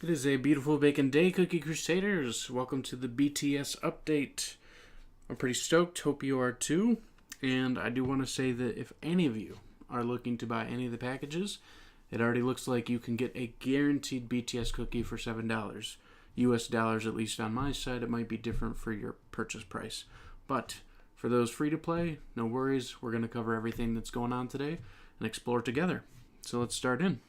It is a beautiful bacon day, Cookie Crusaders. Welcome to the BTS update. I'm pretty stoked. Hope you are too. And I do want to say that if any of you are looking to buy any of the packages, it already looks like you can get a guaranteed BTS cookie for $7. US dollars, at least on my side. It might be different for your purchase price. But for those free to play, no worries. We're going to cover everything that's going on today and explore together. So let's start in.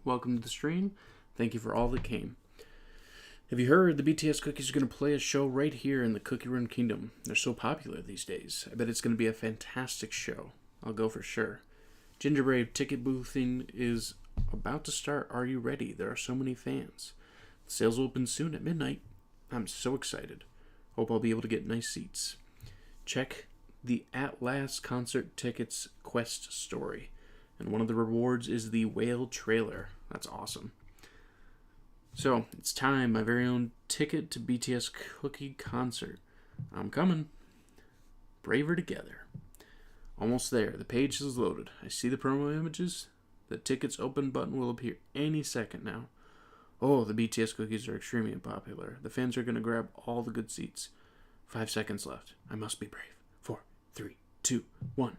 Welcome to the stream. Thank you for all that came. Have you heard the BTS cookies are going to play a show right here in the Cookie Run Kingdom? They're so popular these days. I bet it's going to be a fantastic show. I'll go for sure. Gingerbread ticket boothing is about to start. Are you ready? There are so many fans. The sales will open soon at midnight. I'm so excited. Hope I'll be able to get nice seats. Check the At Last concert tickets quest story. And one of the rewards is the whale trailer. That's awesome. So, it's time, my very own ticket to BTS Cookie Concert. I'm coming. Braver together. Almost there. The page is loaded. I see the promo images. The tickets open button will appear any second now. Oh, the BTS cookies are extremely popular. The fans are going to grab all the good seats. 5 seconds left. I must be brave. 4, 3, 2, 1.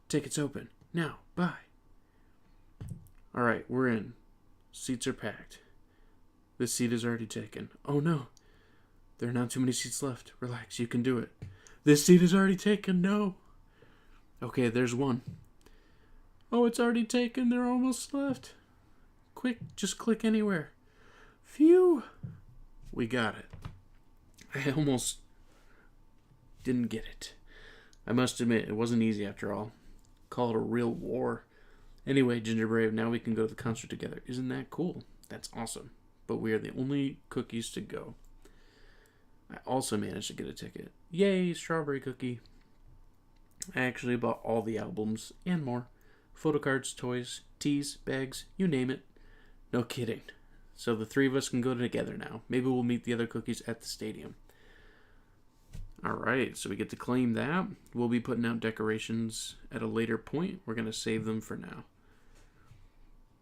Tickets open. Now. Bye. Alright, we're in. Seats are packed. This seat is already taken. Oh no. There are not too many seats left. Relax, you can do it. This seat is already taken. No. Okay, there's one. Oh, it's already taken. They're almost left. Quick, just click anywhere. Phew. We got it. I almost didn't get it. I must admit, it wasn't easy after all. Call it a real war. Anyway, Gingerbread, now we can go to the concert together. Isn't that cool? That's awesome. But we are the only cookies to go. I also managed to get a ticket. Yay, strawberry cookie. I actually bought all the albums and more. Photo cards, toys, teas, bags, you name it. No kidding. So the three of us can go together now. Maybe we'll meet the other cookies at the stadium. Alright, so we get to claim that. We'll be putting out decorations at a later point. We're going to save them for now.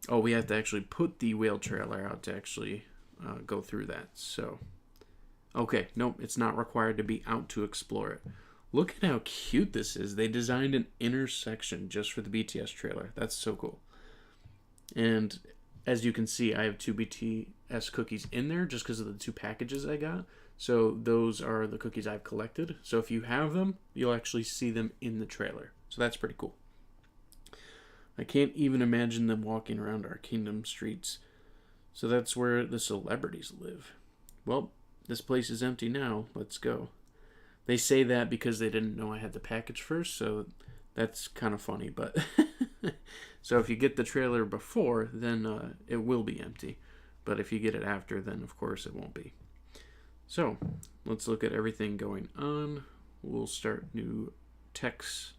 Oh, we have to actually put the whale trailer out to actually go through that. So, okay, nope, it's not required to be out to explore it. Look at how cute this is. They designed an inner section just for the BTS trailer. That's so cool. And as you can see, I have 2 BTS cookies in there just because of the 2 packages I got. So those are the cookies I've collected. So if you have them, you'll actually see them in the trailer. So that's pretty cool. I can't even imagine them walking around our kingdom streets. So that's where the celebrities live. Well, this place is empty now. Let's go. They say that because they didn't know I had the package first, so that's kind of funny. But so if you get the trailer before, then it will be empty. But if you get it after, then of course it won't be. So let's look at everything going on. We'll start new texts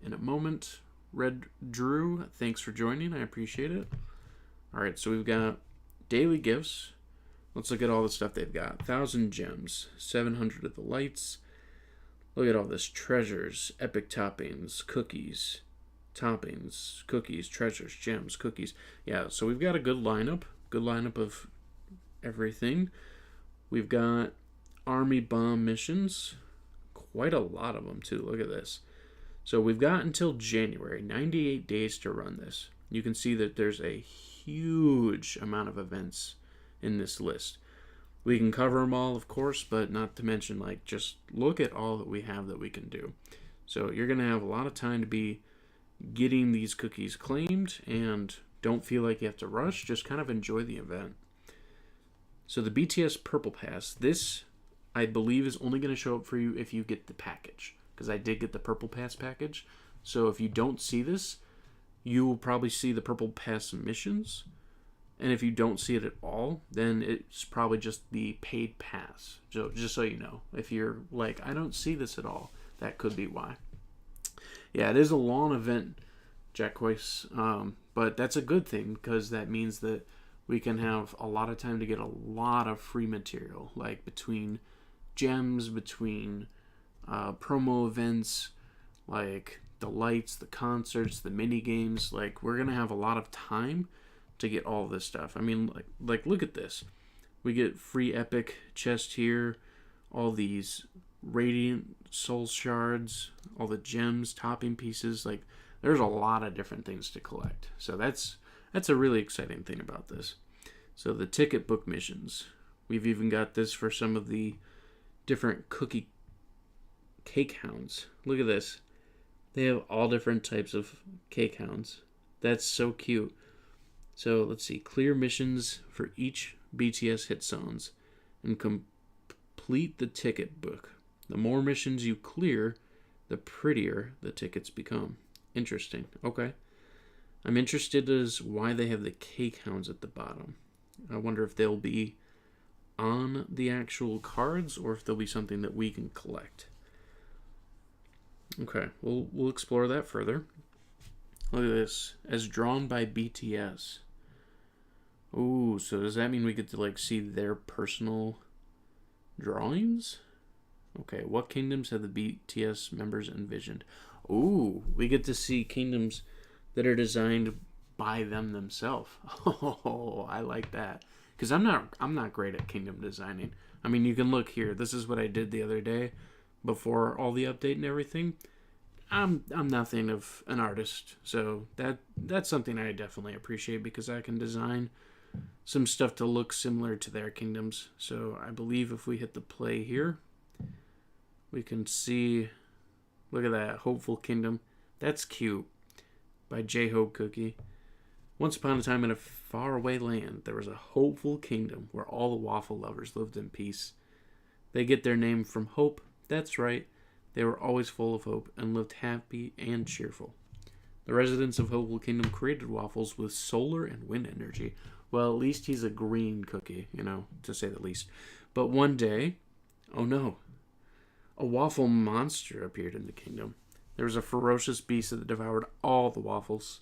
in a moment. Red Drew, thanks for joining. I appreciate it. Alright, so we've got daily gifts. Let's look at all the stuff they've got. 1,000 gems, 700 of the lights. Look at all this. Treasures, epic toppings, cookies, treasures, gems, cookies. Yeah, so we've got a good lineup. Good lineup of everything. We've got army bomb missions. Quite a lot of them, too. Look at this. So we've got until January, 98 days to run this. You can see that there's a huge amount of events in this list. We can cover them all, of course, but not to mention, like, just look at all that we have that we can do. So you're going to have a lot of time to be getting these cookies claimed, and don't feel like you have to rush. Just kind of enjoy the event. So the BTS Purple Pass, this, I believe, is only going to show up for you if you get the package. Because I did get the Purple Pass package. So if you don't see this, you will probably see the Purple Pass missions. And if you don't see it at all, then it's probably just the paid pass. So just so you know. If you're like, I don't see this at all, that could be why. Yeah, it is a long event, Jack Hoyce. But that's a good thing, because that means that we can have a lot of time to get a lot of free material. Like between gems, between promo events, like the lights, the concerts, the mini games. Like, we're gonna have a lot of time to get all this stuff. I mean, like look at this. We get free epic chest here, all these radiant soul shards, all the gems, topping pieces. Like, there's a lot of different things to collect. So that's a really exciting thing about this. So the ticket book missions. We've even got this for some of the different cookie cake hounds. Look at this. They have all different types of cake hounds. That's so cute. So let's see. Clear missions for each BTS hit zones and complete the ticket book. The more missions you clear, the prettier the tickets become. Interesting. Okay. I'm interested as why they have the cake hounds at the bottom. I wonder if they'll be on the actual cards or if they'll be something that we can collect. Okay, we'll explore that further. Look at this. As drawn by BTS. Ooh, so does that mean we get to like see their personal drawings? Okay, what kingdoms have the BTS members envisioned? Ooh, we get to see kingdoms that are designed by them themselves. Oh, I like that. Because I'm not great at kingdom designing. I mean, you can look here. This is what I did the other day before all the update and everything. I'm nothing of an artist, so that's something I definitely appreciate because I can design some stuff to look similar to their kingdoms. So I believe if we hit the play here, we can see, look at that, Hopeful Kingdom. That's cute. By J-Hope Cookie. Once upon a time in a faraway land, there was a hopeful kingdom where all the waffle lovers lived in peace. They get their name from hope. That's right. They were always full of hope and lived happy and cheerful. The residents of Hopeful Kingdom created waffles with solar and wind energy. Well, at least he's a green cookie, to say the least. But one day, oh no, a waffle monster appeared in the kingdom. There was a ferocious beast that devoured all the waffles.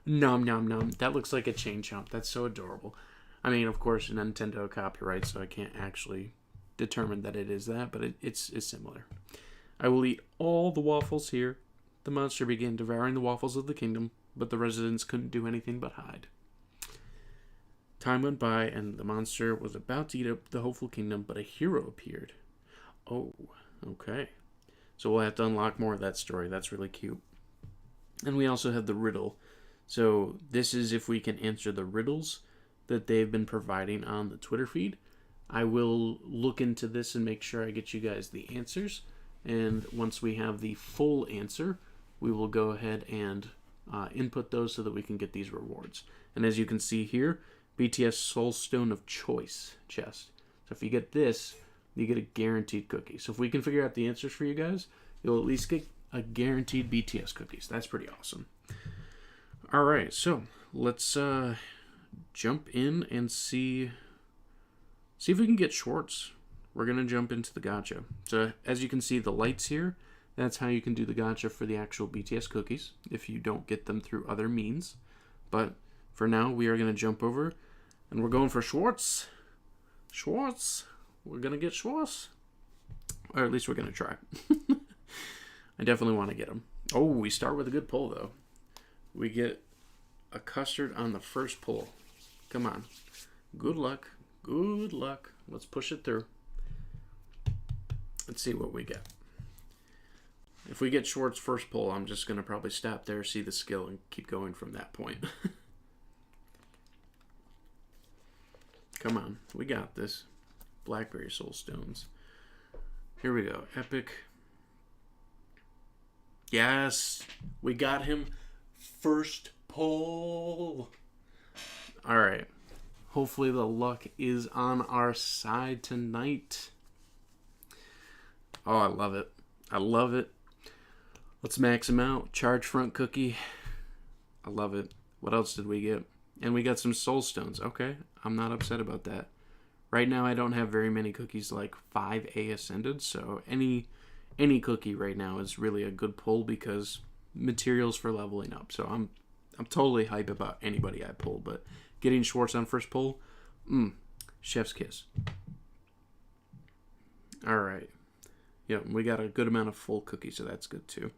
Nom nom nom. That looks like a chain chomp. That's so adorable. I mean, of course, Nintendo copyright, so I can't actually determine that it is that, but it's similar. I will eat all the waffles here. The monster began devouring the waffles of the kingdom, but the residents couldn't do anything but hide. Time went by, and the monster was about to eat up the hopeful kingdom, but a hero appeared. Oh, okay. So we'll have to unlock more of that story. That's really cute. And we also have the riddle. So this is if we can answer the riddles that they've been providing on the Twitter feed. I will look into this and make sure I get you guys the answers. And once we have the full answer, we will go ahead and input those so that we can get these rewards. And as you can see here, BTS Soul Stone of Choice chest. So if you get this, you get a guaranteed cookie. So if we can figure out the answers for you guys, you'll at least get a guaranteed BTS cookies. That's pretty awesome. All right, so let's jump in and see if we can get Schwartz. We're going to jump into the gacha. So as you can see, the lights here, that's how you can do the gacha for the actual BTS cookies if you don't get them through other means. But for now, we are going to jump over, and we're going for Schwartz. Schwartz. We're going to get Schwartz. Or at least we're going to try. I definitely want to get him. Oh, we start with a good pull, though. We get a custard on the first pull. Come on. Good luck. Good luck. Let's push it through. Let's see what we get. If we get Schwartz first pull, I'm just going to probably stop there, see the skill, and keep going from that point. Come on. We got this. Blackberry Soul Stones. Here we go. Epic. Yes. We got him. First pull. All right. Hopefully the luck is on our side tonight. Oh, I love it. I love it. Let's max him out. Charge front cookie. I love it. What else did we get? And we got some soul stones. Okay. I'm not upset about that. Right now I don't have very many cookies like 5A ascended, so any cookie right now is really a good pull because materials for leveling up. So I'm totally hype about anybody I pull, but getting Schwartz on first pull, chef's kiss. All right. Yeah, we got a good amount of full cookies, so that's good too.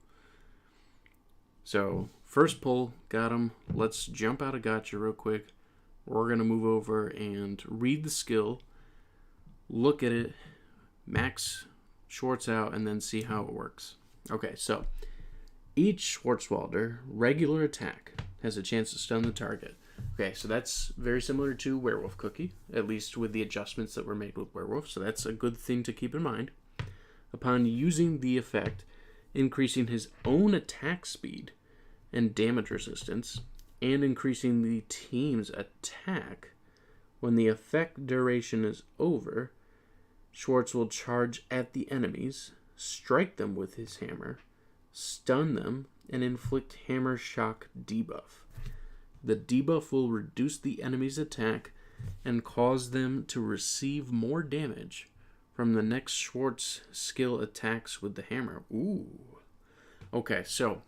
So first pull, got him. Let's jump out of gacha real quick. we're going to move over and read the skill, look at it, max Schwartz out, and then see how it works. Okay, so each Schwarzwalder regular attack has a chance to stun the target. Okay, so that's very similar to Werewolf Cookie, at least with the adjustments that were made with Werewolf, so that's a good thing to keep in mind. Upon using the effect, increasing his own attack speed and damage resistance, and increasing the team's attack, when the effect duration is over, Schwartz will charge at the enemies, strike them with his hammer, stun them, and inflict hammer shock debuff. The debuff will reduce the enemy's attack and cause them to receive more damage from the next Schwartz skill attacks with the hammer. Ooh. Okay, so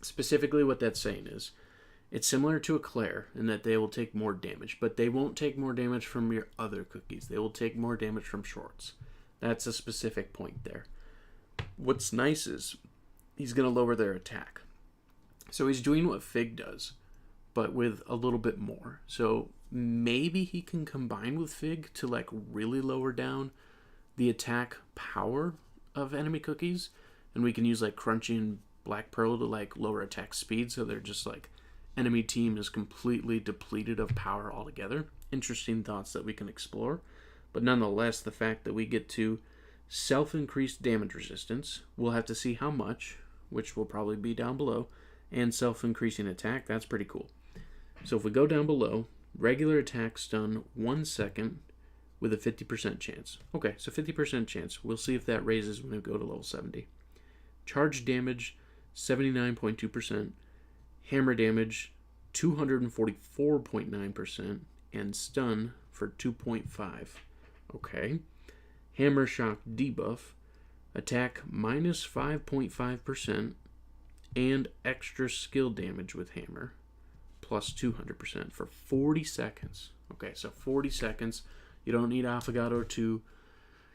specifically what that's saying is it's similar to a Claire in that they will take more damage, but they won't take more damage from your other cookies. They will take more damage from Schwartz. That's a specific point there. What's nice is he's going to lower their attack. So he's doing what Fig does, but with a little bit more. So maybe he can combine with Fig to like really lower down the attack power of enemy cookies, and we can use like Crunchy and Black Pearl to like lower attack speed, so they're just like enemy team is completely depleted of power altogether. Interesting thoughts that we can explore, but nonetheless, the fact that we get to self-increased damage resistance, we'll have to see how much, which will probably be down below, and self-increasing attack, that's pretty cool. So if we go down below, regular attack stun 1 second with a 50% chance. Okay, so 50% chance. We'll see if that raises when we go to level 70. Charge damage, 79.2%. Hammer damage, 244.9%. And stun for 2.5. Okay. Hammer shock debuff, attack minus 5.5%. And extra skill damage with hammer, plus 200% for 40 seconds. Okay, so 40 seconds. You don't need Affogato to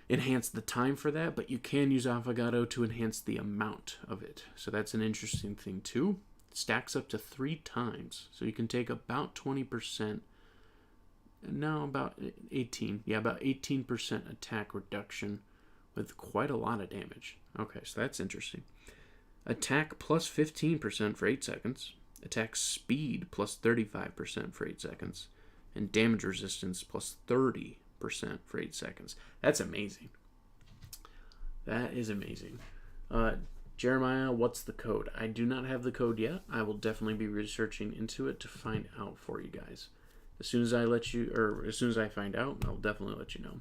enhance the time for that, but you can use Affogato to enhance the amount of it. So that's an interesting thing too. It stacks up to 3 times. So you can take about 20%, no, about 18. Yeah, about 18% attack reduction with quite a lot of damage. Okay, so that's interesting. Attack plus 15% for 8 seconds. Attack speed plus 35% for 8 seconds. And damage resistance plus 30% for 8 seconds. That's amazing. That is amazing. Jeremiah, what's the code? I do not have the code yet. I will definitely be researching into it to find out for you guys. As soon as I find out, I'll definitely let you know.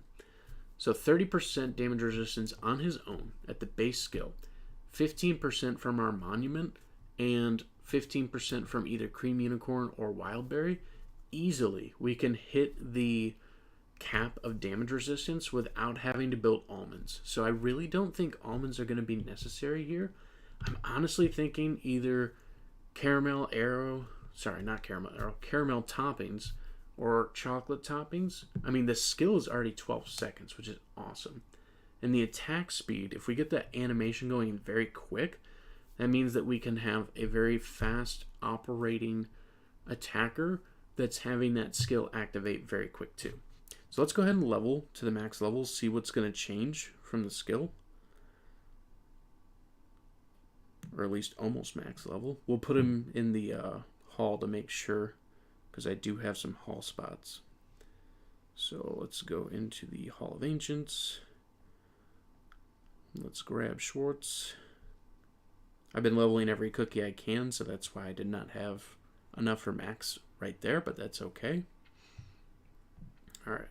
So 30% damage resistance on his own at the base skill. 15% from our monument, and 15% from either Cream Unicorn or Wildberry. Easily, we can hit the cap of damage resistance without having to build almonds. So I really don't think almonds are going to be necessary here. I'm honestly thinking either caramel toppings or chocolate toppings. I mean, the skill is already 12 seconds, which is awesome. And the attack speed, if we get that animation going very quick, that means that we can have a very fast operating attacker that's having that skill activate very quick too. So let's go ahead and level to the max level, see what's going to change from the skill. Or at least almost max level. We'll put him in the hall to make sure, because I do have some hall spots. So let's go into the Hall of Ancients. Let's grab Schwartz. I've been leveling every cookie I can, so that's why I did not have enough for max right there, but that's okay. Alright.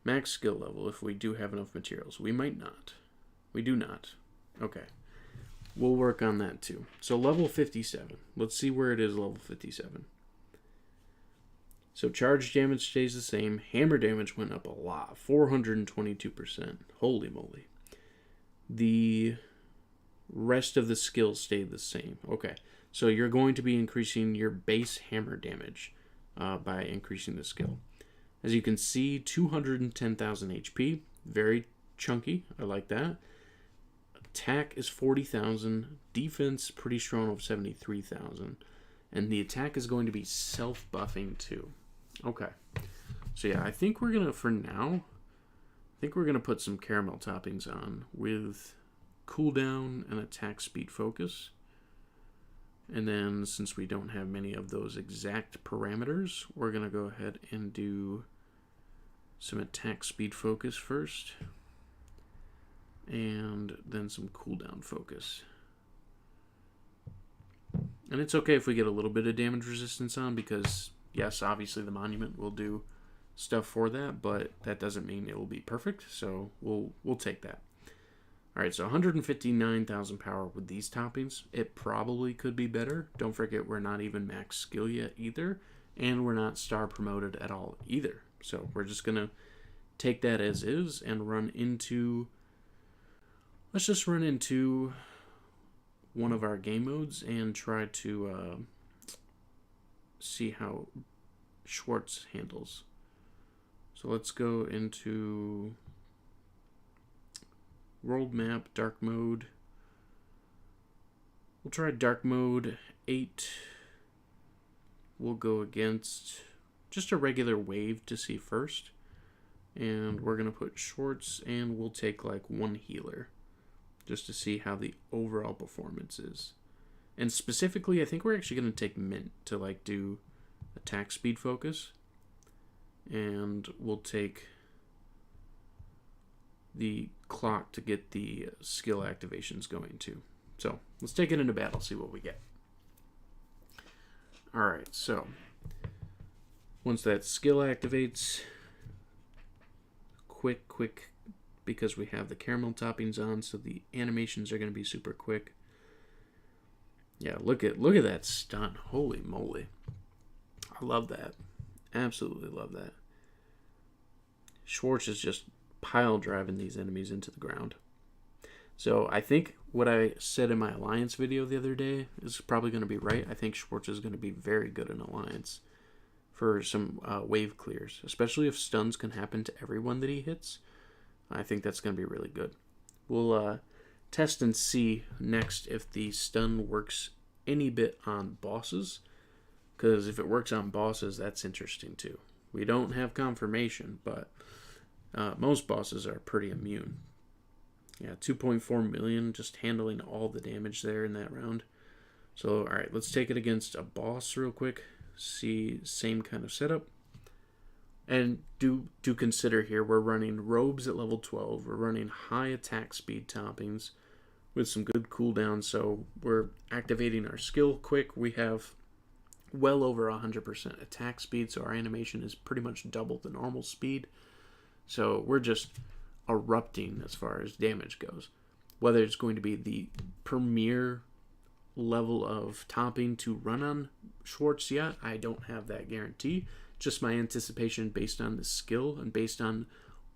Max skill level, if we do have enough materials. We might not. We do not. Okay. We'll work on that too. So level 57. Let's see where it is level 57. So charge damage stays the same. Hammer damage went up a lot. 422%. Holy moly. The rest of the skills stayed the same. Okay. So you're going to be increasing your base hammer damage by increasing the skill. As you can see, 210,000 HP. Very chunky. I like that. Attack is 40,000. Defense, pretty strong of 73,000. And the attack is going to be self-buffing too. Okay. So yeah, I think we're gonna, for now, I think we're gonna put some caramel toppings on with cooldown and attack speed focus. And then since we don't have many of those exact parameters, we're gonna go ahead and do some attack speed focus first. And then some cooldown focus. And it's okay if we get a little bit of damage resistance on, because yes, obviously the monument will do stuff for that, but that doesn't mean it will be perfect, so we'll take that. Alright, so 159,000 power with these toppings. It probably could be better. Don't forget we're not even max skill yet either, and we're not star promoted at all either. So we're just going to take that as is and run into... Let's just run into one of our game modes and try to see how Schwartz handles. So let's go into world map, dark mode. We'll try dark mode 8. We'll go against just a regular wave to see first. And we're going to put Schwartz, and we'll take like one healer just to see how the overall performance is. And specifically, I think we're actually going to take Mint to like do attack speed focus. And we'll take the clock to get the skill activations going too. So let's take it into battle, see what we get. Alright, so once that skill activates, quick, because we have the caramel toppings on, so the animations are going to be super quick. Yeah, look at that stun. Holy moly. I love that. Absolutely love that. Schwartz is just pile driving these enemies into the ground. So I think what I said in my Alliance video the other day is probably going to be right. I think Schwartz is going to be very good in Alliance for some wave clears, especially if stuns can happen to everyone that he hits. I think that's going to be really good. We'll test and see next if the stun works any bit on bosses, because if it works on bosses, that's interesting too. We don't have confirmation, but most bosses are pretty immune. Yeah, 2.4 million just handling all the damage there in that round. So, alright, let's take it against a boss real quick. See, same kind of setup. And do consider here, we're running robes at level 12. We're running high attack speed toppings with some good cooldown. So we're activating our skill quick. We have well over 100% attack speed, so our animation is pretty much double the normal speed. So we're just erupting as far as damage goes. Whether it's going to be the premier level of topping to run on Schwartz yet, I don't have that guarantee. Just my anticipation based on the skill and based on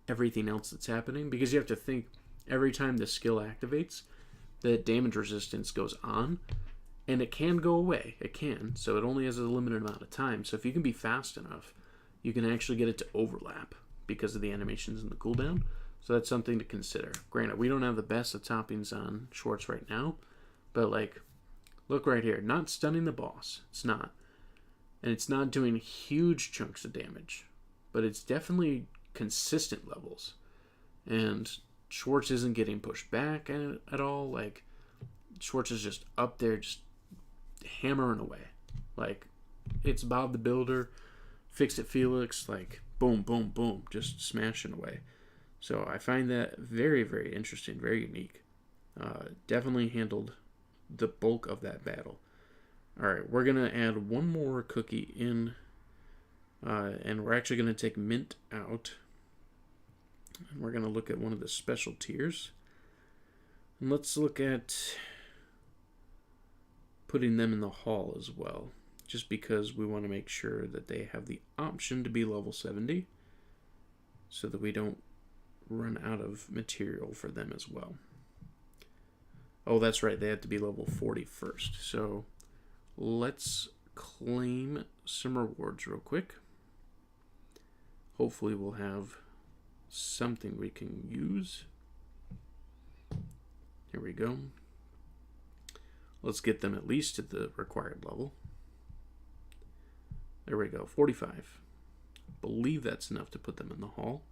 everything else that's happening. Because you have to think, every time the skill activates, the damage resistance goes on, and it can go away. It can. So it only has a limited amount of time. So if you can be fast enough, you can actually get it to overlap because of the animations and the cooldown. So that's something to consider. Granted, we don't have the best of toppings on Schwartz right now, but like, look right here. Not stunning the boss. It's not. And it's not doing huge chunks of damage, but it's definitely consistent levels. And Schwartz isn't getting pushed back at all. Like, Schwartz is just up there, just hammering away. Like, it's Bob the Builder, Fix It Felix, like, boom, boom, boom, just smashing away. So I find that very, very interesting, very unique. Definitely handled the bulk of that battle. Alright, we're going to add one more cookie in, and we're actually going to take Mint out. And we're going to look at one of the special tiers. And let's look at putting them in the hall as well, just because we want to make sure that they have the option to be level 70, so that we don't run out of material for them as well. Oh, that's right, they have to be level 40 first. So let's claim some rewards real quick. Hopefully we'll have something we can use. Here we go. Let's get them at least to the required level. There we go, 45. believe that's enough to put them in the hall.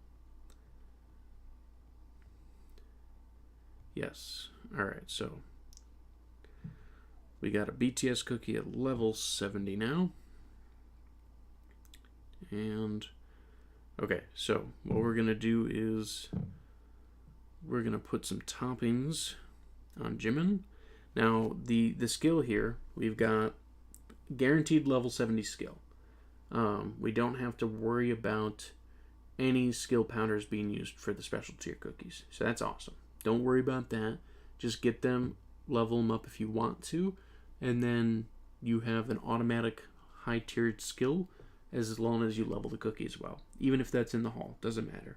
Yes. Alright, so we got a BTS cookie at level 70 now. And okay, so what we're going to do is we're going to put some toppings on Jimin. Now, the skill here, we've got guaranteed level 70 skill. We don't have to worry about any skill powders being used for the special tier cookies. So that's awesome. Don't worry about that. Just get them, level them up if you want to, and then you have an automatic high-tiered skill as long as you level the cookie as well. Even if that's in the hall, doesn't matter.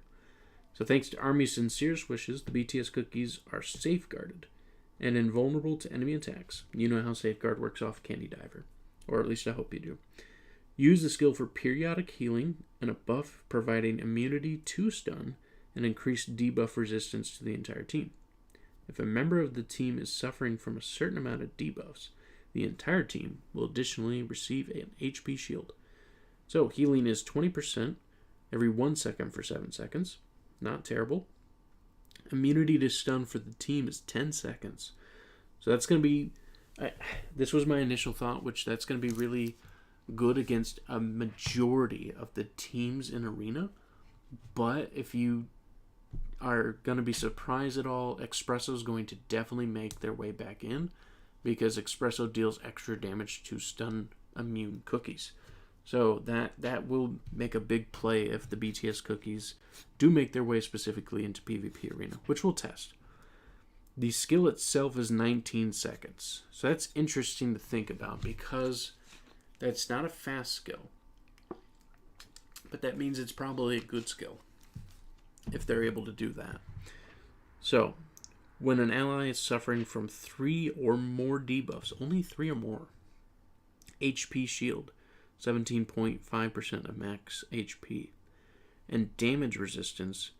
So thanks to Army's sincerest wishes, the BTS cookies are safeguarded and invulnerable to enemy attacks. You know how Safeguard works off Candy Diver. Or at least I hope you do. Use the skill for periodic healing and a buff providing immunity to stun and increased debuff resistance to the entire team. If a member of the team is suffering from a certain amount of debuffs, the entire team will additionally receive an HP shield. So healing is 20% every 1 second for 7 seconds. Not terrible. Immunity to stun for the team is 10 seconds. So that's going to be... this was my initial thought, which that's going to be really good against a majority of the teams in Arena. But if you are going to be surprised at all, Espresso is going to definitely make their way back in, because Espresso deals extra damage to stun immune cookies. So that will make a big play if the BTS cookies do make their way specifically into PvP Arena, which we'll test. The skill itself is 19 seconds. So that's interesting to think about, because that's not a fast skill. But that means it's probably a good skill if they're able to do that. So, when an ally is suffering from 3 or more debuffs, only 3 or more, HP shield, 17.5% of max HP, and damage resistance,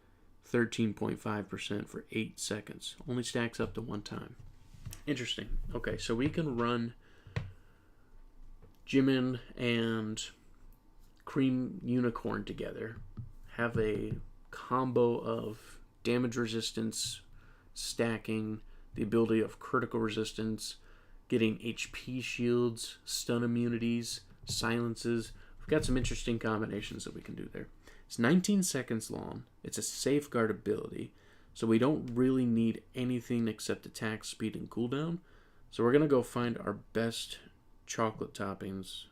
13.5% for 8 seconds. Only stacks up to 1 time. Interesting. Okay, so we can run Jimin and Cream Unicorn together, have a combo of damage resistance, stacking, the ability of critical resistance, getting HP shields, stun immunities, silences. We've got some interesting combinations that we can do there. It's 19 seconds long. It's a safeguard ability, so we don't really need anything except attack speed and cooldown. So we're going to go find our best chocolate toppings,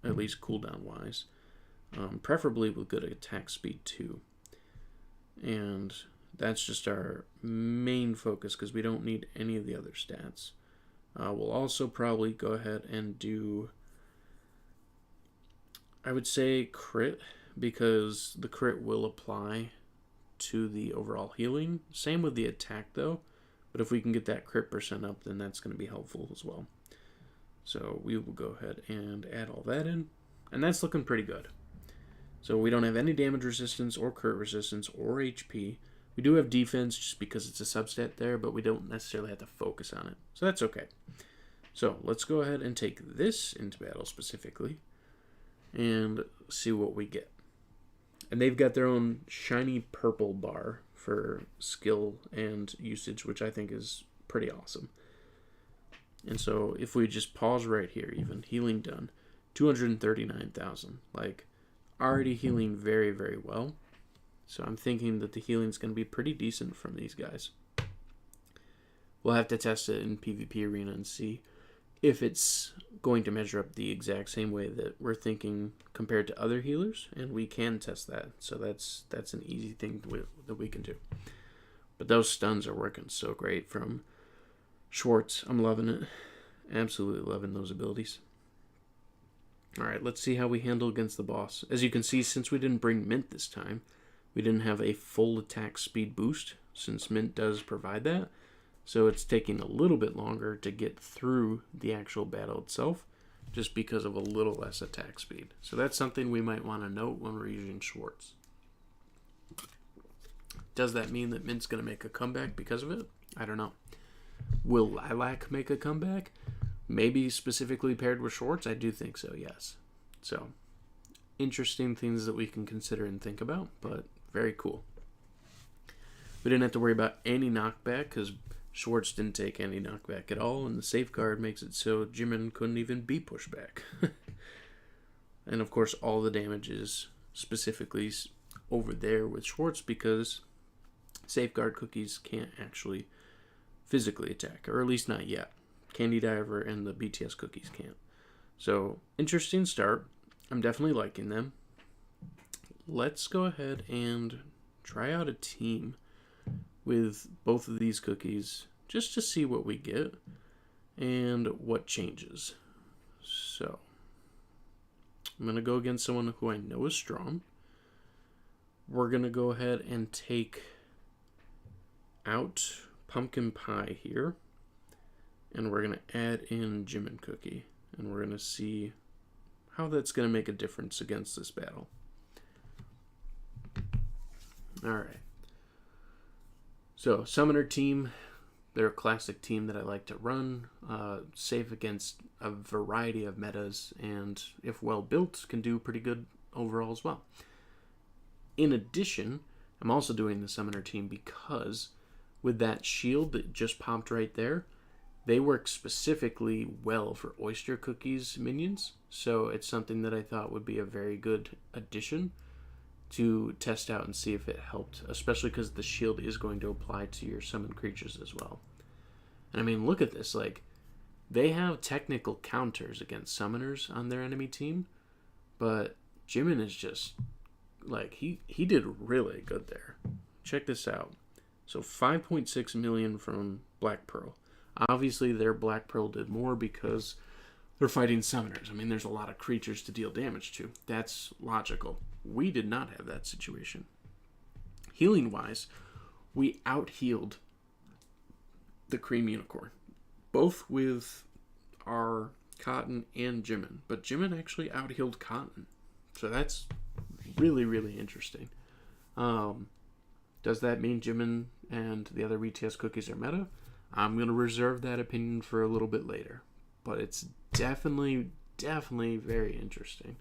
at least cooldown wise, preferably with good attack speed too. And that's just our main focus, because we don't need any of the other stats. We'll also probably go ahead and do, I would say, crit, because the crit will apply to the overall healing. Same with the attack though, but if we can get that crit percent up, then that's going to be helpful as well. So we will go ahead and add all that in, and that's looking pretty good. So we don't have any damage resistance or crit resistance or HP. We do have defense just because it's a substat there, but we don't necessarily have to focus on it. So that's okay. So let's go ahead and take this into battle specifically and see what we get. And they've got their own shiny purple bar for skill and usage, which I think is pretty awesome. And so if we just pause right here, even healing done, 239,000. Like, already healing very, very well. So I'm thinking that the healing's going to be pretty decent from these guys. We'll have to test it in PvP Arena and see if it's going to measure up the exact same way that we're thinking compared to other healers, and we can test that. So that's an easy thing that we can do. But those stuns are working so great from Schwartz. I'm loving it. Absolutely loving those abilities. Alright, let's see how we handle against the boss. As you can see, since we didn't bring Mint this time, we didn't have a full attack speed boost, since Mint does provide that. So it's taking a little bit longer to get through the actual battle itself, just because of a little less attack speed. So that's something we might want to note when we're using Schwartz. Does that mean that Mint's going to make a comeback because of it? I don't know. Will Lilac make a comeback? Maybe specifically paired with Schwartz? I do think so, yes. So, interesting things that we can consider and think about, but very cool. We didn't have to worry about any knockback because Schwartz didn't take any knockback at all, and the safeguard makes it so Jimin couldn't even be pushed back. And of course, all the damage is specifically over there with Schwartz because safeguard cookies can't actually physically attack, or at least not yet. Candy Diver and the BTS cookies can't. So, interesting start. I'm definitely liking them. Let's go ahead and try out a team with both of these cookies just to see what we get and what changes. So, I'm going to go against someone who I know is strong. We're going to go ahead and take out Pumpkin Pie here. And we're going to add in Jimin Cookie. And we're going to see how that's going to make a difference against this battle. Alright. So, Summoner team. They're a classic team that I like to run. Safe against a variety of metas. And if well built, can do pretty good overall as well. In addition, I'm also doing the Summoner team because with that shield that just popped right there, they work specifically well for Oyster Cookies minions, so it's something that I thought would be a very good addition to test out and see if it helped, especially because the shield is going to apply to your summoned creatures as well. And I mean, look at this, like, they have technical counters against summoners on their enemy team, but Jimin is just, like, he did really good there. Check this out. So 5.6 million from Black Pearl. Obviously, their Black Pearl did more because they're fighting summoners. I mean, there's a lot of creatures to deal damage to. That's logical. We did not have that situation. Healing-wise, we out-healed the Cream Unicorn, both with our Cotton and Jimin. But Jimin actually out-healed Cotton. So that's really, really interesting. Does that mean Jimin and the other BTS cookies are meta? I'm going to reserve that opinion for a little bit later. But it's definitely very interesting.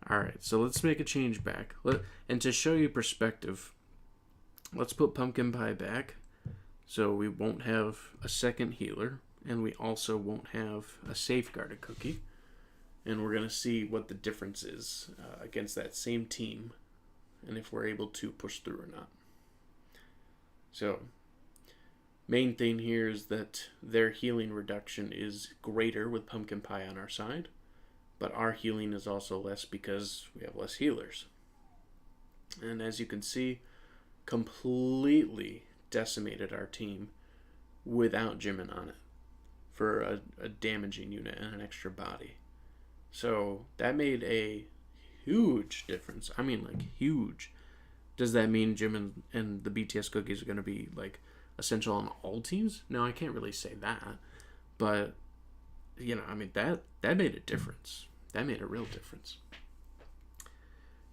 Alright, so let's make a change back. And to show you perspective, let's put Pumpkin Pie back. So we won't have a second healer. And we also won't have a safeguarded cookie. And we're going to see what the difference is against that same team. And if we're able to push through or not. So, main thing here is that their healing reduction is greater with Pumpkin Pie on our side, but our healing is also less because we have less healers. And as you can see, completely decimated our team without Jimin on it for a damaging unit and an extra body. So that made a huge difference. I mean, like, huge. Does that mean Jimin and the BTS cookies are going to be, like, essential on all teams? No, I can't really say that. But, you know, I mean, that made a difference. That made a real difference.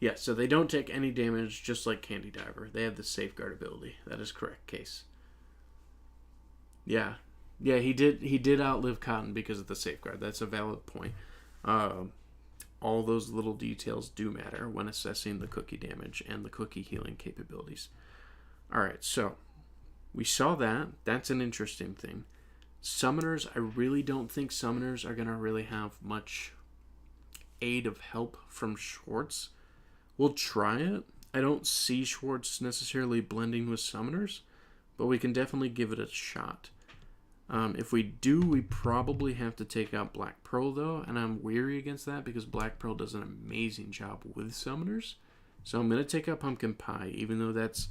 Yeah, so they don't take any damage, just like Candy Diver. They have the safeguard ability. That is correct, Case. Yeah, he did outlive Cotton because of the safeguard. That's a valid point. All those little details do matter when assessing the cookie damage and the cookie healing capabilities. Alright, so we saw that. That's an interesting thing. Summoners, I really don't think summoners are going to really have much aid of help from Schwartz. We'll try it. I don't see Schwartz necessarily blending with summoners, but we can definitely give it a shot. If we do, we probably have to take out Black Pearl, though, and I'm weary against that because Black Pearl does an amazing job with summoners. So I'm going to take out Pumpkin Pie, even though that's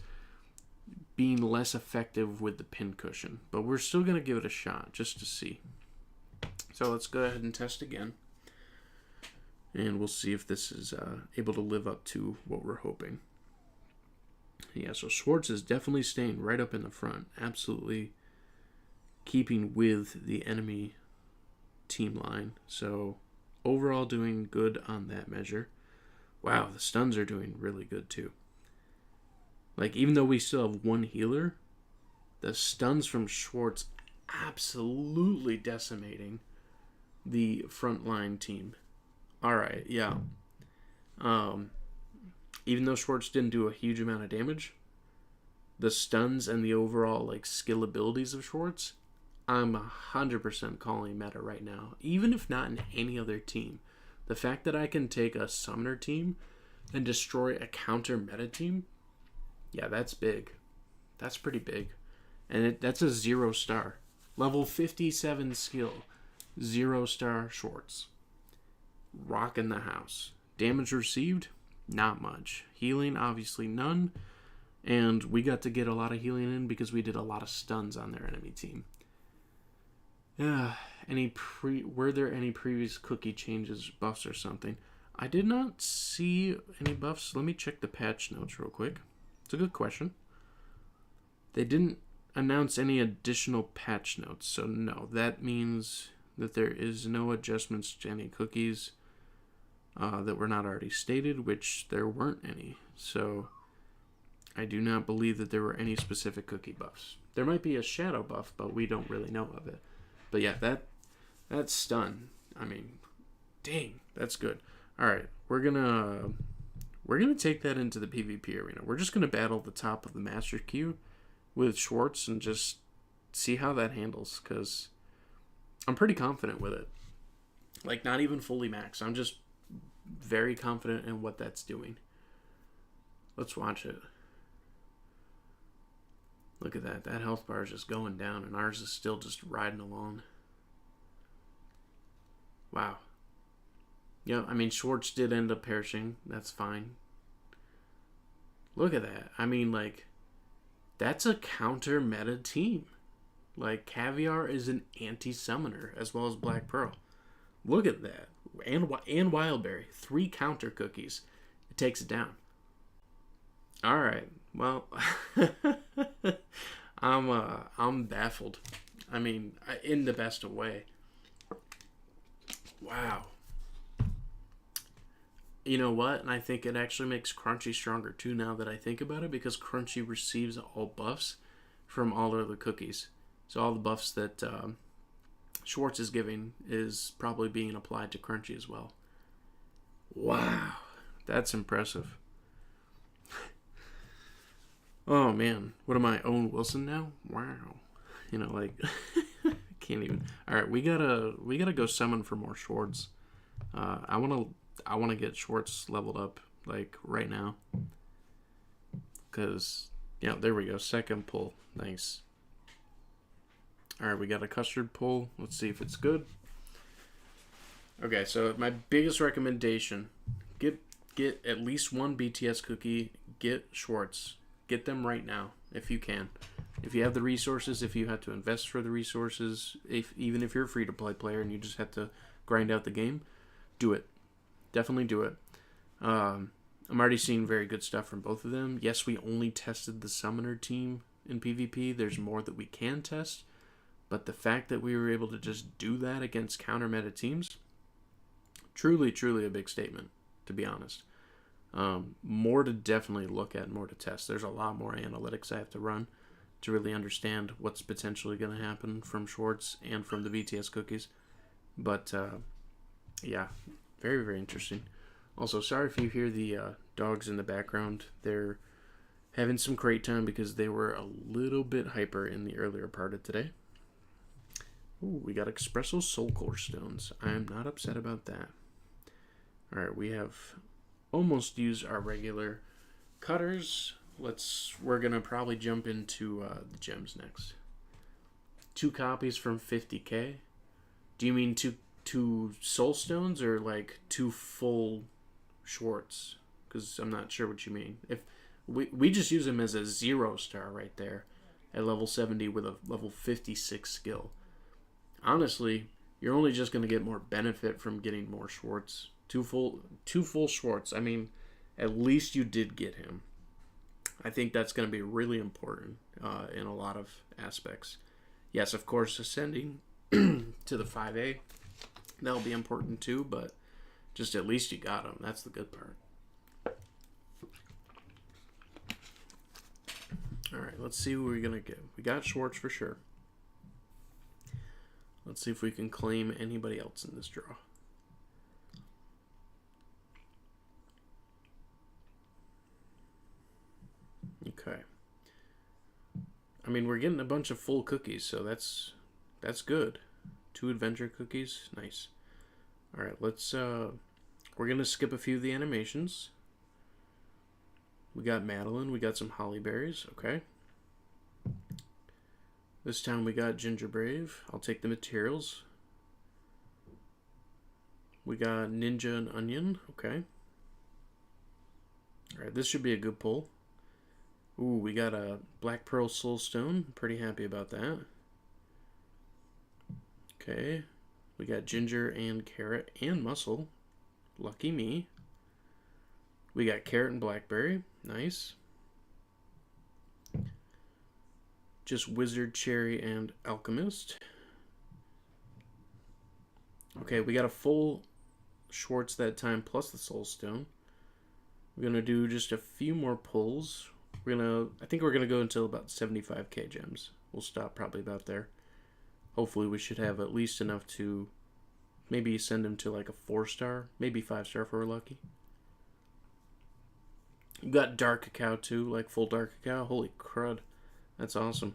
being less effective with the pincushion. But we're still going to give it a shot, just to see. So let's go ahead and test again. And we'll see if this is able to live up to what we're hoping. Yeah, so Schwartz is definitely staying right up in the front. Absolutely keeping with the enemy team line. So overall doing good on that measure. Wow, the stuns are doing really good too. Like, even though we still have one healer, the stuns from Schwartz absolutely decimating the frontline team. Alright, yeah. Even though Schwartz didn't do a huge amount of damage, the stuns and the overall like skill abilities of Schwartz, I'm 100% calling meta right now. Even if not in any other team. The fact that I can take a summoner team and destroy a counter meta team, yeah, that's big. That's pretty big. And that's a 0-star. Level 57 skill. 0-star Schwartz. Rocking the house. Damage received? Not much. Healing? Obviously none. And we got to get a lot of healing in because we did a lot of stuns on their enemy team. Were there any previous cookie changes, buffs, or something? I did not see any buffs. Let me check the patch notes real quick. It's a good question. They didn't announce any additional patch notes, so no. That means that there is no adjustments to any cookies that were not already stated, which there weren't any. So I do not believe that there were any specific cookie buffs. There might be a shadow buff, but we don't really know of it. But yeah, that's stun. I mean, dang, that's good. All right, we're gonna take that into the PvP arena. We're just gonna battle the top of the master queue with Schwartz and just see how that handles, because I'm pretty confident with it. Like, not even fully max. I'm just very confident in what that's doing. Let's watch it. Look at that. That health bar is just going down, and ours is still just riding along. Wow. Yeah, I mean, Schwartz did end up perishing. That's fine. Look at that. I mean, like, that's a counter meta team. Like, Caviar is an anti-summoner, as well as Black Pearl. Look at that. And Wildberry. 3 counter cookies. It takes it down. Alright. Well, I'm baffled. I mean, in the best of way. Wow. You know what? And I think it actually makes Crunchy stronger too now that I think about it, because Crunchy receives all buffs from all other cookies. So all the buffs that Schwartz is giving is probably being applied to Crunchy as well. Wow. That's impressive. Oh man, what am I, Owen Wilson now? Wow, you know, like, can't even. All right, we gotta go summon for more Schwartz. I wanna get Schwartz leveled up like right now, cause yeah, there we go, second pull, nice. All right, we got a custard pull. Let's see if it's good. Okay, so my biggest recommendation: get at least one BTS cookie. Get Schwartz. Get them right now, if you can. If you have the resources, if you have to invest for the resources, even if you're a free-to-play player and you just have to grind out the game, do it. Definitely do it. I'm already seeing very good stuff from both of them. Yes, we only tested the Summoner team in PvP. There's more that we can test. But the fact that we were able to just do that against counter-meta teams, truly, truly a big statement, to be honest. More to definitely look at, more to test. There's a lot more analytics I have to run to really understand what's potentially going to happen from Schwartz and from the BTS cookies. But, yeah, very, very interesting. Also, sorry if you hear the dogs in the background. They're having some crate time because they were a little bit hyper in the earlier part of today. Ooh, we got Espresso Soul Core Stones. I'm not upset about that. Alright, we have almost used our regular cutters. We're gonna probably jump into the gems next. 2 copies from 50k. Do you mean two soul stones or like 2 full Schwartz? Because I'm not sure what you mean. If we just use him as a 0-star right there at level 70 with a level 56 skill. Honestly, you're only just gonna get more benefit from getting more Schwartz. 2 full Schwartz. I mean, at least you did get him. I think that's going to be really important in a lot of aspects. Yes, of course, ascending to the 5A, that'll be important too, but just at least you got him. That's the good part. All right, let's see what we're going to get. We got Schwartz for sure. Let's see if we can claim anybody else in this draw. Okay. I mean, we're getting a bunch of full cookies, so that's good. 2 adventure cookies. Nice. Alright, let's, we're going to skip a few of the animations. We got Madeline. We got some holly berries. Okay. This time we got Ginger Brave. I'll take the materials. We got Ninja and Onion. Okay. Alright, this should be a good pull. Ooh, we got a Black Pearl Soulstone. Pretty happy about that. Okay. We got Ginger and Carrot and Muscle. Lucky me. We got Carrot and Blackberry. Nice. Just Wizard, Cherry, and Alchemist. Okay, we got a full Schwartz that time plus the Soulstone. We're going to do just a few more pulls. I think we're going to go until about 75k gems. We'll stop probably about there. Hopefully we should have at least enough to maybe send him to like a 4-star, maybe 5-star if we're lucky. We got Dark Cacao too, like full Dark Cacao. Holy crud. That's awesome.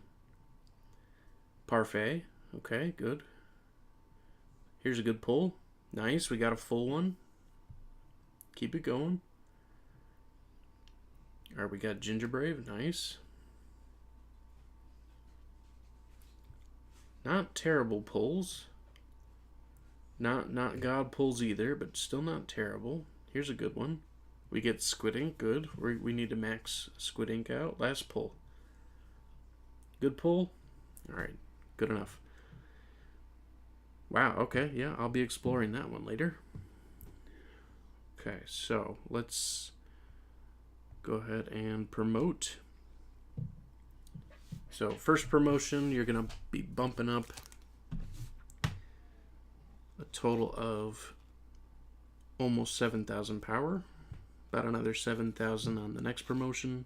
Parfait. Okay, good. Here's a good pull. Nice, we got a full one. Keep it going. Alright, we got Ginger Brave. Nice. Not terrible pulls. Not God pulls either, but still not terrible. Here's a good one. We get Squid Inc. Good. We need to max Squid Inc. out. Last pull. Good pull. Alright, good enough. Wow, okay, yeah, I'll be exploring that one later. Okay, so let's go ahead and promote. So first promotion, you're going to be bumping up a total of almost 7,000 power. About another 7,000 on the next promotion.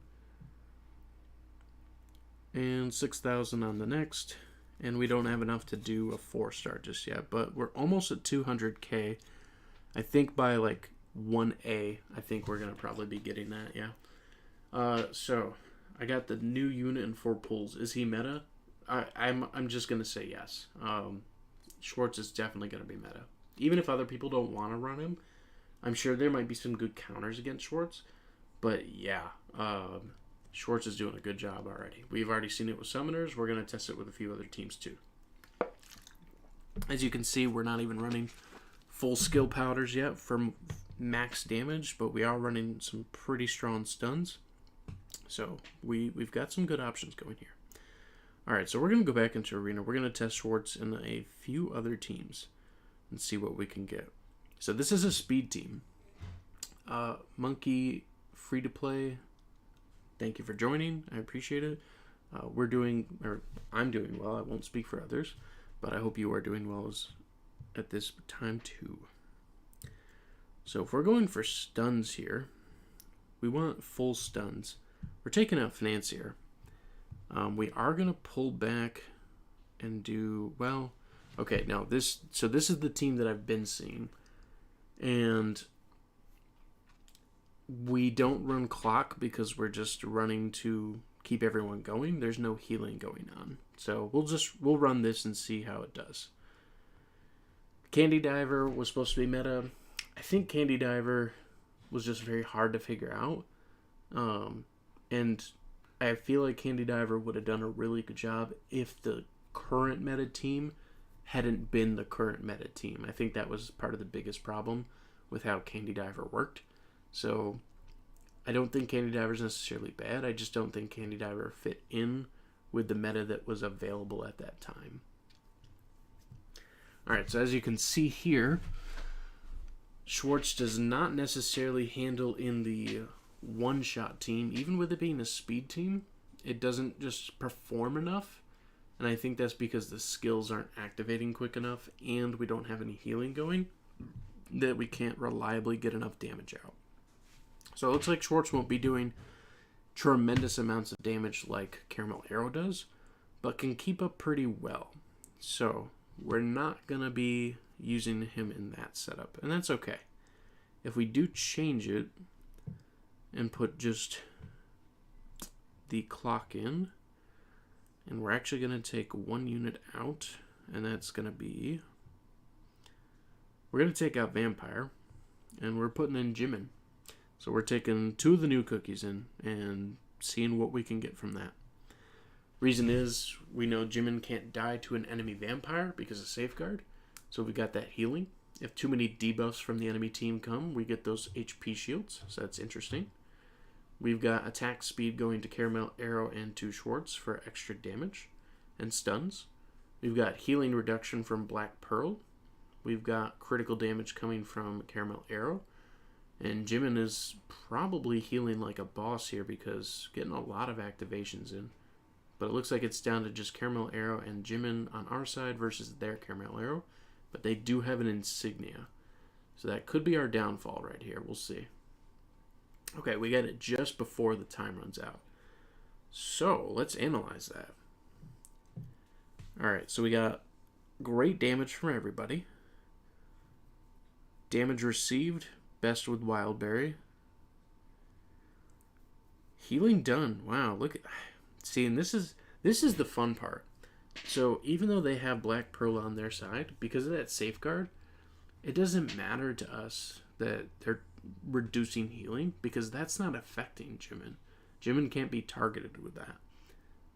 And 6,000 on the next. And we don't have enough to do a 4-star just yet. But we're almost at 200k. I think by like 1A, I think we're going to probably be getting that, yeah. So I got the new unit and 4 pulls. Is he meta? I'm just going to say yes. Schwartz is definitely going to be meta. Even if other people don't want to run him, I'm sure there might be some good counters against Schwartz. But yeah, Schwartz is doing a good job already. We've already seen it with Summoners. We're going to test it with a few other teams too. As you can see, we're not even running full skill powders yet for max damage, but we are running some pretty strong stuns. So we've got some good options going here. Alright, so we're going to go back into Arena. We're going to test Schwartz in a few other teams and see what we can get. So this is a speed team. Monkey, free to play. Thank you for joining. I appreciate it. I'm doing well. I won't speak for others, but I hope you are doing well at this time too. So if we're going for stuns here, we want full stuns. We're taking out Financier. We are going to pull back and do, well, okay, now this is the team that I've been seeing. And we don't run clock because we're just running to keep everyone going. There's no healing going on. So we'll run this and see how it does. Candy Diver was supposed to be meta. I think Candy Diver was just very hard to figure out. And I feel like Candy Diver would have done a really good job if the current meta team hadn't been the current meta team. I think that was part of the biggest problem with how Candy Diver worked. So I don't think Candy Diver is necessarily bad. I just don't think Candy Diver fit in with the meta that was available at that time. Alright, so as you can see here, Schwartz does not necessarily handle in the one-shot team. Even with it being a speed team, it doesn't just perform enough. And I think that's because the skills aren't activating quick enough and we don't have any healing going, that we can't reliably get enough damage out. So it looks like Schwartz won't be doing tremendous amounts of damage like Caramel Arrow does, but can keep up pretty well. So we're not going to be using him in that setup, and that's okay. If we do change it and put just the clock in. And we're actually going to take one unit out. And that's going to be... We're going to take out Vampire. And we're putting in Jimin. So we're taking 2 of the new cookies in and seeing what we can get from that. Reason is, we know Jimin can't die to an enemy vampire because of Safeguard. So we got that healing. If too many debuffs from the enemy team come, we get those HP shields. So that's interesting. We've got attack speed going to Caramel Arrow and to Schwartz for extra damage and stuns. We've got healing reduction from Black Pearl. We've got critical damage coming from Caramel Arrow. And Jimin is probably healing like a boss here because getting a lot of activations in. But it looks like it's down to just Caramel Arrow and Jimin on our side versus their Caramel Arrow. But they do have an insignia. So that could be our downfall right here. We'll see. Okay, we got it just before the time runs out. So let's analyze that. Alright, so we got great damage from everybody. Damage received, best with Wildberry. Healing done. Wow, look at... See, and this is the fun part. So even though they have Black Pearl on their side, because of that Safeguard, it doesn't matter to us that they're reducing healing because that's not affecting Jimin. Jimin can't be targeted with that.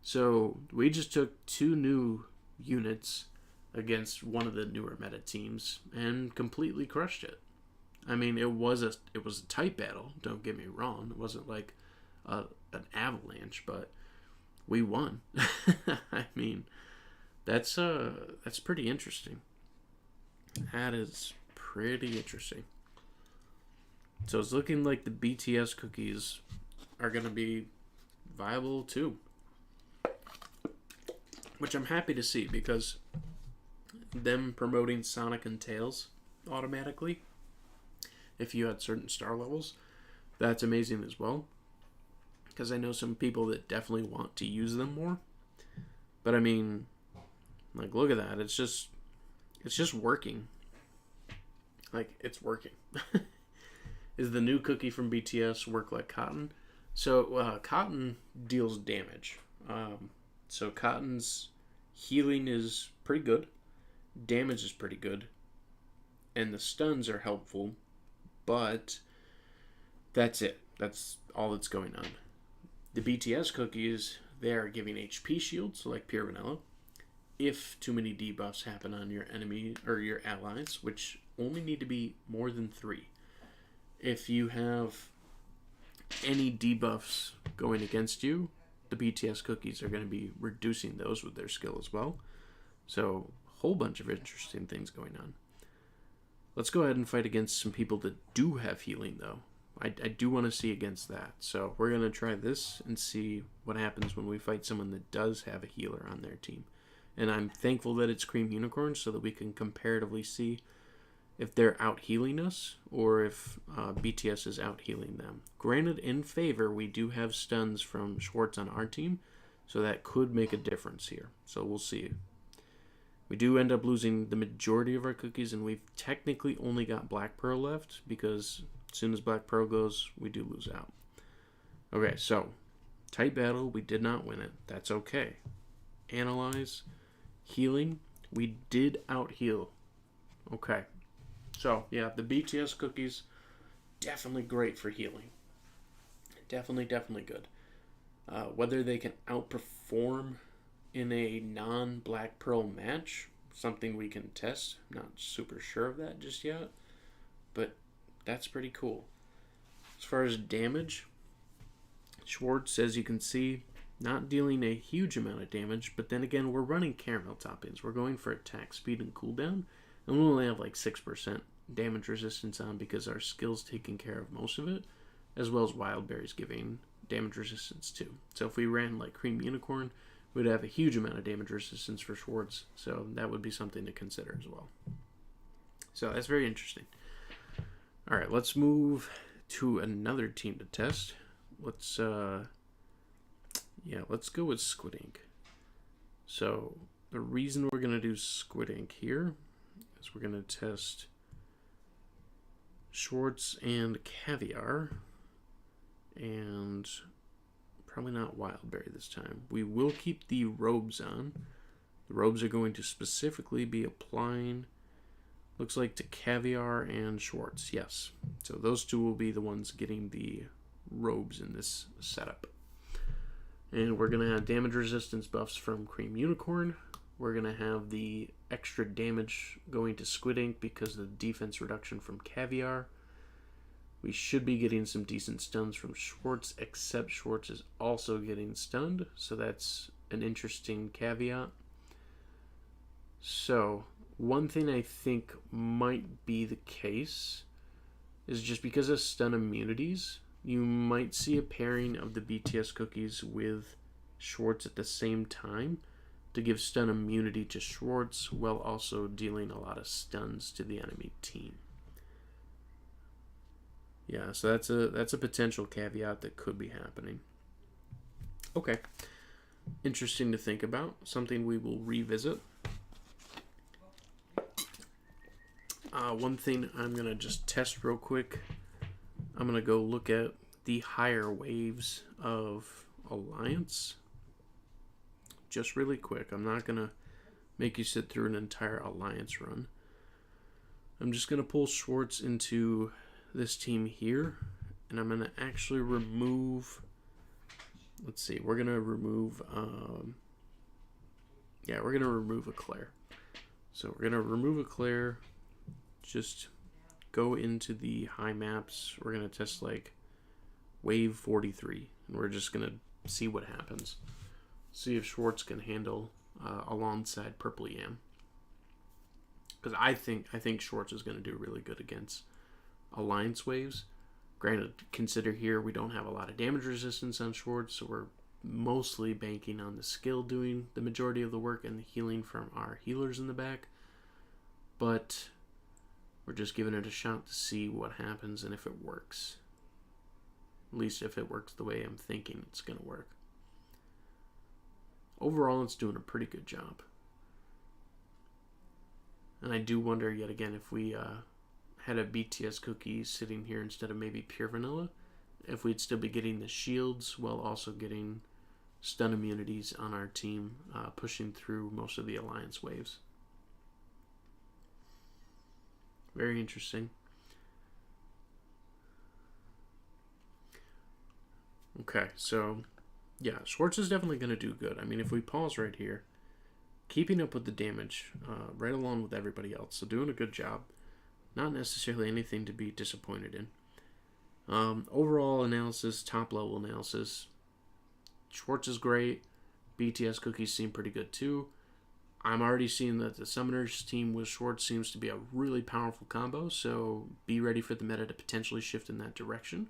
So we just took 2 new units against one of the newer meta teams and completely crushed it. I mean, it was a tight battle, don't get me wrong. It wasn't like an avalanche, but we won. I mean, that's pretty interesting. That is pretty interesting. So it's looking like the BTS cookies are going to be viable too. Which I'm happy to see because them promoting Sonic and Tails automatically, if you had certain star levels, that's amazing as well. Because I know some people that definitely want to use them more. But I mean, like, look at that. It's just working. Like, it's working. Is the new cookie from BTS work like Cotton? So, Cotton deals damage. So, Cotton's healing is pretty good. Damage is pretty good. And the stuns are helpful. But that's it. That's all that's going on. The BTS cookies, they're giving HP shields, like Pure Vanilla, if too many debuffs happen on your enemy or your allies, which only need to be more than 3. If you have any debuffs going against you, the BTS cookies are going to be reducing those with their skill as well. So, a whole bunch of interesting things going on. Let's go ahead and fight against some people that do have healing, though. I do want to see against that. So we're going to try this and see what happens when we fight someone that does have a healer on their team. And I'm thankful that it's Cream Unicorn so that we can comparatively see if they're out healing us or if BTS is out healing them. Granted, in favor, we do have stuns from Schwartz on our team, so that could make a difference here. So we'll see. We do end up losing the majority of our cookies, and we've technically only got Black Pearl left because as soon as Black Pearl goes, we do lose out. Okay, so tight battle. We did not win it. That's okay. Analyze. Healing. We did out heal. Okay. So, yeah, the BTS cookies, definitely great for healing. Definitely good. Whether they can outperform in a non-Black Pearl match, something we can test. Not super sure of that just yet, but that's pretty cool. As far as damage, Schwartz, as you can see, not dealing a huge amount of damage, but then again, we're running caramel toppings. We're going for attack speed and cooldown, and we only have like 6% damage resistance on because our skill's taking care of most of it, as well as Wildberries giving damage resistance too. So if we ran like Cream Unicorn, we'd have a huge amount of damage resistance for Schwartz, so that would be something to consider as well. So that's very interesting. Alright, let's move to another team to test. Let's go with Squid Inc. So the reason we're going to do Squid Inc here is we're going to test Schwartz and Caviar, and Probably not Wildberry this time. We will keep the robes on. The robes are going to specifically be applying, looks like, to Caviar and Schwartz. Yes. So those two will be the ones getting the robes in this setup. And we're going to have damage resistance buffs from Cream Unicorn. We're going to have the extra damage going to Squid Inc because of the defense reduction from Caviar. We should be getting some decent stuns from Schwartz, except Schwartz is also getting stunned. So that's an interesting caveat. So one thing I think might be the case is just because of stun immunities, you might see a pairing of the BTS cookies with Schwartz at the same time to give stun immunity to Schwartz while also dealing a lot of stuns to the enemy team. Yeah, so that's a potential caveat that could be happening. Okay. Interesting to think about. Something we will revisit. One thing I'm going to just test real quick. I'm going to go look at the higher waves of Alliance. Just really quick. I'm not going to make you sit through an entire Alliance run. I'm just going to pull Schwartz into this team here. And I'm going to actually remove... Let's see. We're going to remove... we're going to remove Eclair. So we're going to remove Eclair. Just go into the high maps. We're going to test like wave 43. And we're just going to see what happens. See if Schwartz can handle alongside Purple Yam. Because I think Schwartz is going to do really good against Alliance waves. Granted, consider here we don't have a lot of damage resistance on Schwartz, so we're mostly banking on the skill doing the majority of the work and the healing from our healers in the back. But we're just giving it a shot to see what happens and if it works. At least if it works the way I'm thinking it's going to work. Overall, it's doing a pretty good job. And I do wonder yet again if we had a BTS cookie sitting here instead of maybe pure vanilla, if we'd still be getting the shields while also getting stun immunities on our team, pushing through most of the Alliance waves. Very interesting. Okay, so yeah, Schwartz is definitely going to do good. I mean, if we pause right here, keeping up with the damage right along with everybody else, so doing a good job. Not necessarily anything to be disappointed in. Overall analysis, top level analysis, Schwartz is great. BTS cookies seem pretty good too. I'm already seeing that the Summoners team with Schwartz seems to be a really powerful combo, so be ready for the meta to potentially shift in that direction.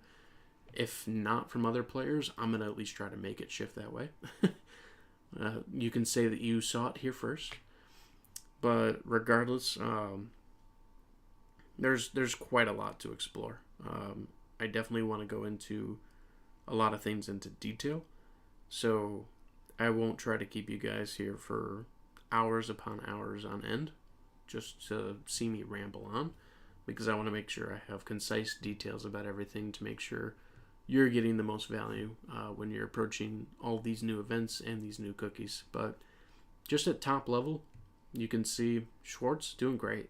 If not from other players, I'm going to at least try to make it shift that way. You can say that you saw it here first. But regardless, there's quite a lot to explore. I definitely want to go into a lot of things into detail. So I won't try to keep you guys here for hours upon hours on end just to see me ramble on, because I want to make sure I have concise details about everything to make sure you're getting the most value when you're approaching all these new events and these new cookies. But just at top level, you can see Schwartz doing great.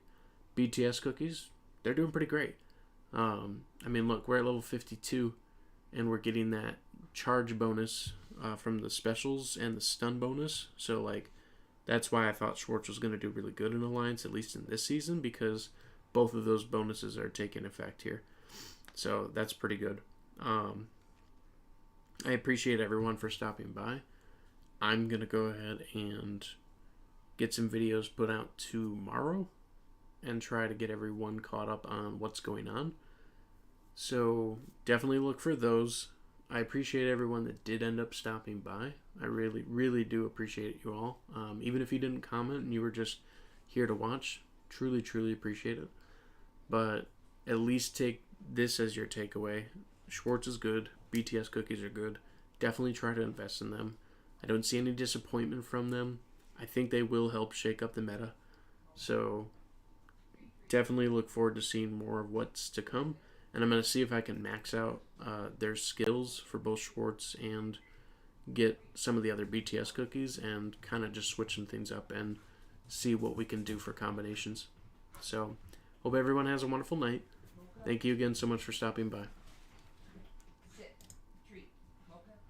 BTS cookies, they're doing pretty great. I mean, look, we're at level 52, and we're getting that charge bonus from the specials and the stun bonus. So, like, that's why I thought Schwartz was going to do really good in Alliance, at least in this season, because both of those bonuses are taking effect here. So that's pretty good. I appreciate everyone for stopping by. I'm going to go ahead and get some videos put out tomorrow and try to get everyone caught up on what's going on. So definitely look for those. I appreciate everyone that did end up stopping by. I really, really do appreciate you all. Even if you didn't comment and you were just here to watch, truly, truly appreciate it. But at least take this as your takeaway. Schwartz is good. BTS cookies are good. Definitely try to invest in them. I don't see any disappointment from them. I think they will help shake up the meta. So definitely look forward to seeing more of what's to come. And I'm going to see if I can max out their skills for both Schwartz and get some of the other BTS cookies and kind of just switch some things up and see what we can do for combinations. So, hope everyone has a wonderful night. Thank you again so much for stopping by.